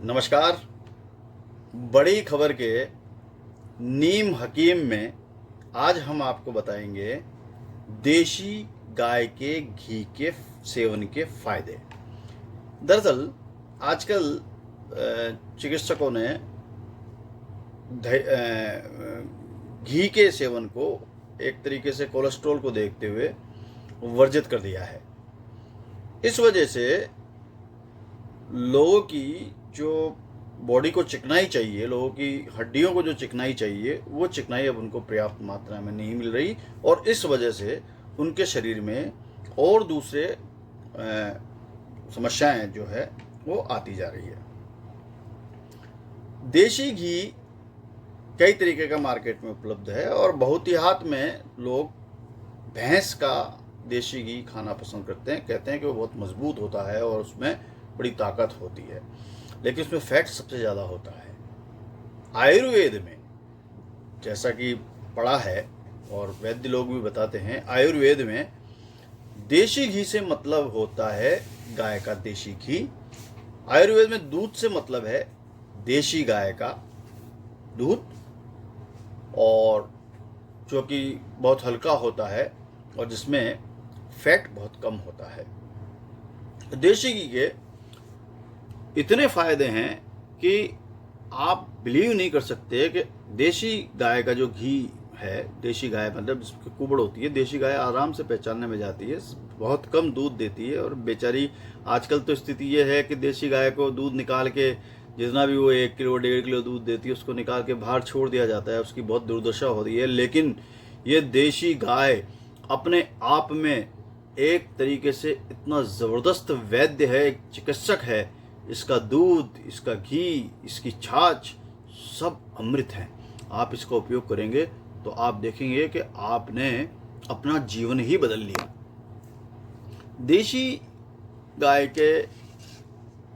नमस्कार। बड़ी खबर के नीम हकीम में आज हम आपको बताएंगे देशी गाय के घी के सेवन के फायदे। दरअसल आजकल चिकित्सकों ने घी के सेवन को एक तरीके से कोलेस्ट्रॉल को देखते हुए वर्जित कर दिया है। इस वजह से लोगों की जो बॉडी को चिकनाई चाहिए, लोगों की हड्डियों को जो चिकनाई चाहिए, वो चिकनाई अब उनको पर्याप्त मात्रा में नहीं मिल रही और इस वजह से उनके शरीर में और दूसरे समस्याएं जो है वो आती जा रही है। देशी घी कई तरीके का मार्केट में उपलब्ध है और बहुतायत में लोग भैंस का देशी घी खाना पसंद करते हैं। कहते हैं कि वो बहुत मजबूत होता है और उसमें बड़ी ताकत होती है, लेकिन उसमें फैट सबसे ज़्यादा होता है। आयुर्वेद में जैसा कि पढ़ा है और वैद्य लोग भी बताते हैं, आयुर्वेद में देशी घी से मतलब होता है गाय का देशी घी। आयुर्वेद में दूध से मतलब है देशी गाय का दूध, और जो कि बहुत हल्का होता है और जिसमें फैट बहुत कम होता है। देशी घी के इतने फायदे हैं कि आप बिलीव नहीं कर सकते कि देशी गाय का जो घी है, देशी गाय मतलब जिसकी कुबड़ होती है, देशी गाय आराम से पहचानने में जाती है, बहुत कम दूध देती है और बेचारी आजकल तो स्थिति ये है कि देशी गाय को दूध निकाल के जितना भी वो 1 किलो 1.5 किलो दूध देती है उसको निकाल के बाहर छोड़ दिया जाता है, उसकी बहुत दुर्दशा होती है। लेकिन ये देशी गाय अपने आप में एक तरीके से इतना ज़बरदस्त वैद्य है, एक चिकित्सक है। इसका दूध, इसका घी, इसकी छाछ सब अमृत हैं। आप इसका उपयोग करेंगे तो आप देखेंगे कि आपने अपना जीवन ही बदल लिया। देशी गाय के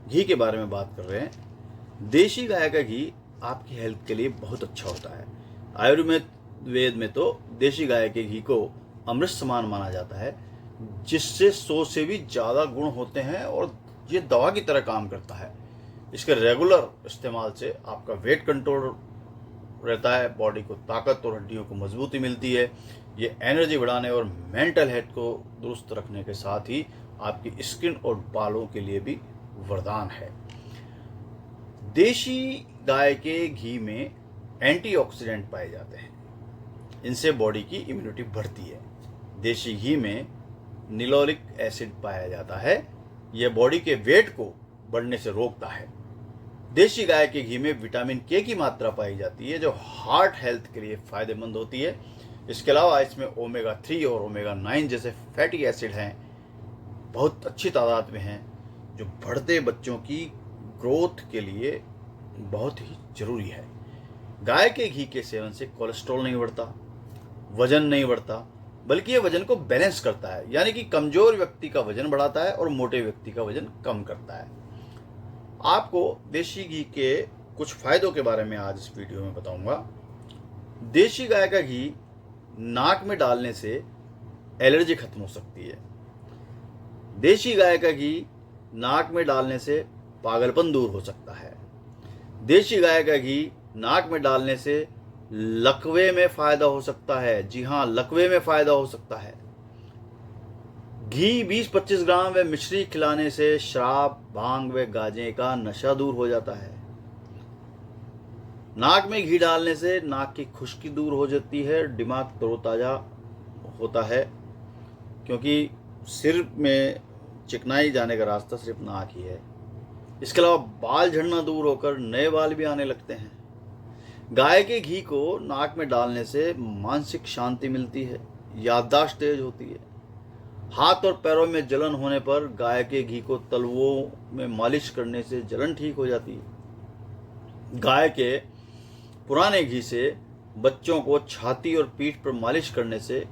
घी के बारे में बात कर रहे हैं। देशी गाय का घी आपकी हेल्थ के लिए बहुत अच्छा होता है। आयुर्वेद में तो देशी गाय के घी को अमृत समान माना जाता है, जिससे 100 से भी ज़्यादा गुण होते हैं और ये दवा की तरह काम करता है। इसके रेगुलर इस्तेमाल से आपका वेट कंट्रोल रहता है, बॉडी को ताकत और हड्डियों को मजबूती मिलती है। ये एनर्जी बढ़ाने और मेंटल हेल्थ को दुरुस्त रखने के साथ ही आपकी स्किन और बालों के लिए भी वरदान है। देशी गाय के घी में एंटीऑक्सीडेंट पाए जाते हैं, इनसे बॉडी की इम्यूनिटी बढ़ती है। देशी घी में निलोलिक एसिड पाया जाता है, यह बॉडी के वेट को बढ़ने से रोकता है। देशी गाय के घी में विटामिन के की मात्रा पाई जाती है, जो हार्ट हेल्थ के लिए फायदेमंद होती है। इसके अलावा इसमें ओमेगा 3 और ओमेगा 9 जैसे फैटी एसिड हैं, बहुत अच्छी तादाद में हैं, जो बढ़ते बच्चों की ग्रोथ के लिए बहुत ही जरूरी है। गाय के घी के सेवन से कोलेस्ट्रॉल नहीं बढ़ता, वजन नहीं बढ़ता, बल्कि ये वजन को बैलेंस करता है, यानी कि कमजोर व्यक्ति का वजन बढ़ाता है और मोटे व्यक्ति का वजन कम करता है। आपको देशी घी के कुछ फायदों के बारे में आज इस वीडियो में बताऊंगा। देशी गाय का घी नाक में डालने से एलर्जी खत्म हो सकती है। देशी गाय का घी नाक में डालने से पागलपन दूर हो सकता है। देशी गाय का घी नाक में डालने से लकवे में फायदा हो सकता है। जी हाँ, लकवे में फायदा हो सकता है। घी 20-25 ग्राम व मिश्री खिलाने से शराब, भांग व गांजे का नशा दूर हो जाता है। नाक में घी डालने से नाक की खुश्की दूर हो जाती है, दिमाग तरोताजा होता है, क्योंकि सिर में चिकनाई जाने का रास्ता सिर्फ नाक ही है। इसके अलावा बाल झड़ना दूर होकर नए बाल भी आने लगते हैं। गाय के घी को नाक में डालने से मानसिक शांति मिलती है, याददाश्त तेज होती है। हाथ और पैरों में जलन होने पर गाय के घी को तलवों में मालिश करने से जलन ठीक हो जाती है। गाय के पुराने घी से बच्चों को छाती और पीठ पर मालिश करने से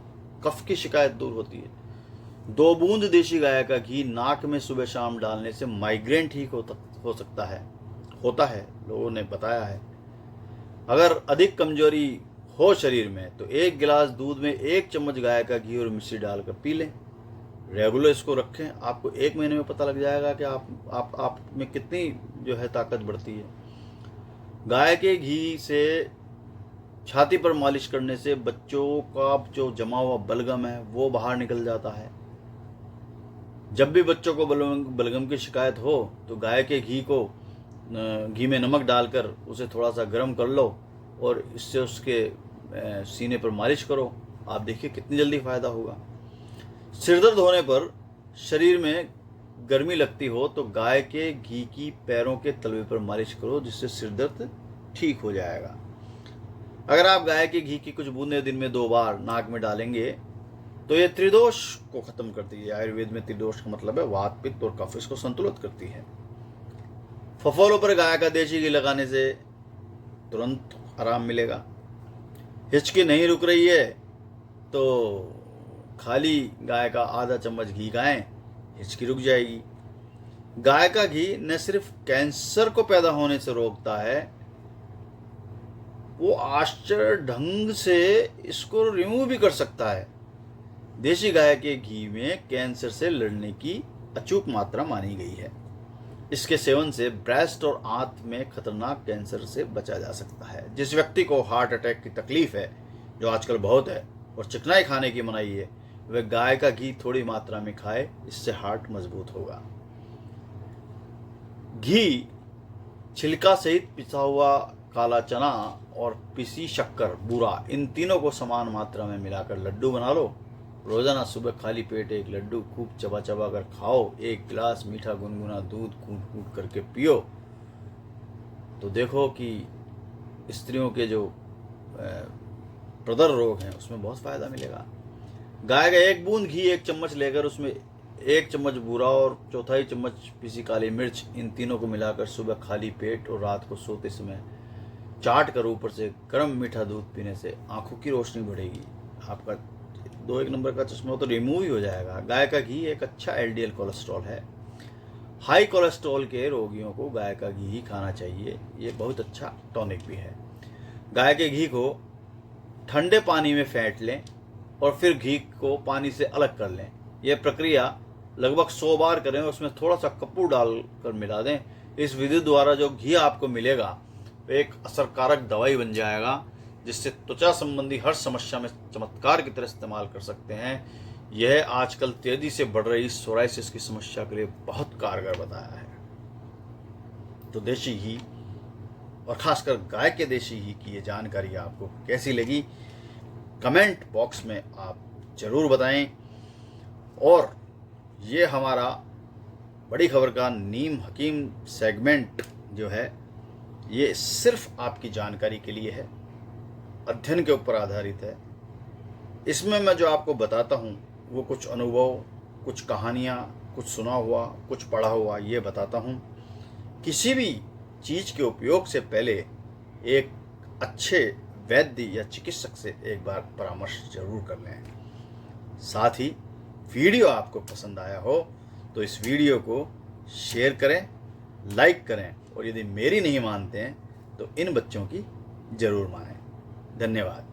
कफ की शिकायत दूर होती है। 2 बूंद देशी गाय का घी नाक में सुबह शाम डालने से माइग्रेन ठीक हो सकता है, होता है, लोगों ने बताया है। अगर अधिक कमजोरी हो शरीर में तो 1 गिलास दूध में 1 चम्मच गाय का घी और मिश्री डालकर पी लें। रेगुलर इसको रखें, आपको 1 महीने में पता लग जाएगा कि आप में कितनी जो है ताकत बढ़ती है। गाय के घी से छाती पर मालिश करने से बच्चों का जो जमा हुआ बलगम है वो बाहर निकल जाता है। जब भी बच्चों को बलगम की शिकायत हो तो गाय के घी में नमक डालकर उसे थोड़ा सा गर्म कर लो और इससे उसके सीने पर मालिश करो, आप देखिए कितनी जल्दी फ़ायदा होगा। सिरदर्द होने पर, शरीर में गर्मी लगती हो तो गाय के घी की पैरों के तलवे पर मालिश करो, जिससे सिरदर्द ठीक हो जाएगा। अगर आप गाय के घी की कुछ बूंदें दिन में 2 बार नाक में डालेंगे तो ये त्रिदोष को खत्म करती है। आयुर्वेद में त्रिदोष का मतलब है वात, पित्त और कफ, इसको संतुलित करती है। फफोलों पर गाय का देशी घी लगाने से तुरंत आराम मिलेगा। हिचकी नहीं रुक रही है तो खाली गाय का आधा चम्मच घी खाएं, हिचकी रुक जाएगी। गाय का घी न सिर्फ कैंसर को पैदा होने से रोकता है, वो आश्चर्य ढंग से इसको रिमूव भी कर सकता है। देशी गाय के घी में कैंसर से लड़ने की अचूक मात्रा मानी गई है। इसके सेवन से ब्रेस्ट और आंत में खतरनाक कैंसर से बचा जा सकता है। जिस व्यक्ति को हार्ट अटैक की तकलीफ है, जो आजकल बहुत है, और चिकनाई खाने की मनाही है, वह गाय का घी थोड़ी मात्रा में खाए, इससे हार्ट मजबूत होगा। घी, छिलका सहित पिसा हुआ काला चना और पिसी शक्कर, बूरा, इन तीनों को समान मात्रा में मिलाकर लड्डू बना लो। रोजाना सुबह खाली पेट 1 लड्डू खूब चबा चबा कर खाओ। 1 गिलास मीठा गुनगुना दूध कूट कूट करके पियो, तो देखो कि स्त्रियों के जो प्रदर रोग हैं उसमें बहुत फ़ायदा मिलेगा। गाय का 1 बूंद घी 1 चम्मच लेकर उसमें 1 चम्मच बूरा और 1/4 चम्मच पिसी काली मिर्च, इन तीनों को मिलाकर सुबह खाली पेट और रात को सोते समय चाट कर ऊपर से गर्म मीठा दूध पीने से आंखों की रोशनी बढ़ेगी। आपका 2-1 नंबर का चश्मा तो रिमूव ही हो जाएगा। गाय का घी एक अच्छा LDL कोलेस्ट्रॉल है। हाई कोलेस्ट्रॉल के रोगियों को गाय का घी ही खाना चाहिए, ये बहुत अच्छा टॉनिक भी है। गाय के घी को ठंडे पानी में फेंट लें और फिर घी को पानी से अलग कर लें। यह प्रक्रिया लगभग 100 बार करें और उसमें थोड़ा सा कपूर डालकर मिला दें। इस विधि द्वारा जो घी आपको मिलेगा एक असरकारक दवाई बन जाएगा, जिससे त्वचा संबंधी हर समस्या में चमत्कार की तरह इस्तेमाल कर सकते हैं। यह आजकल तेजी से बढ़ रही सोराइसिस की समस्या के लिए बहुत कारगर बताया है। तो देशी घी और खासकर गाय के देशी घी की ये जानकारी आपको कैसी लगी, कमेंट बॉक्स में आप ज़रूर बताएं। और ये हमारा बड़ी खबर का नीम हकीम सेगमेंट जो है, ये सिर्फ आपकी जानकारी के लिए है, अध्ययन के ऊपर आधारित है। इसमें मैं जो आपको बताता हूँ वो कुछ अनुभव, कुछ कहानियाँ, कुछ सुना हुआ, कुछ पढ़ा हुआ ये बताता हूँ। किसी भी चीज़ के उपयोग से पहले एक अच्छे वैद्य या चिकित्सक से एक बार परामर्श जरूर कर लें। साथ ही वीडियो आपको पसंद आया हो तो इस वीडियो को शेयर करें, लाइक करें, और यदि मेरी नहीं मानते हैं तो इन बच्चों की ज़रूर मानें। धन्यवाद।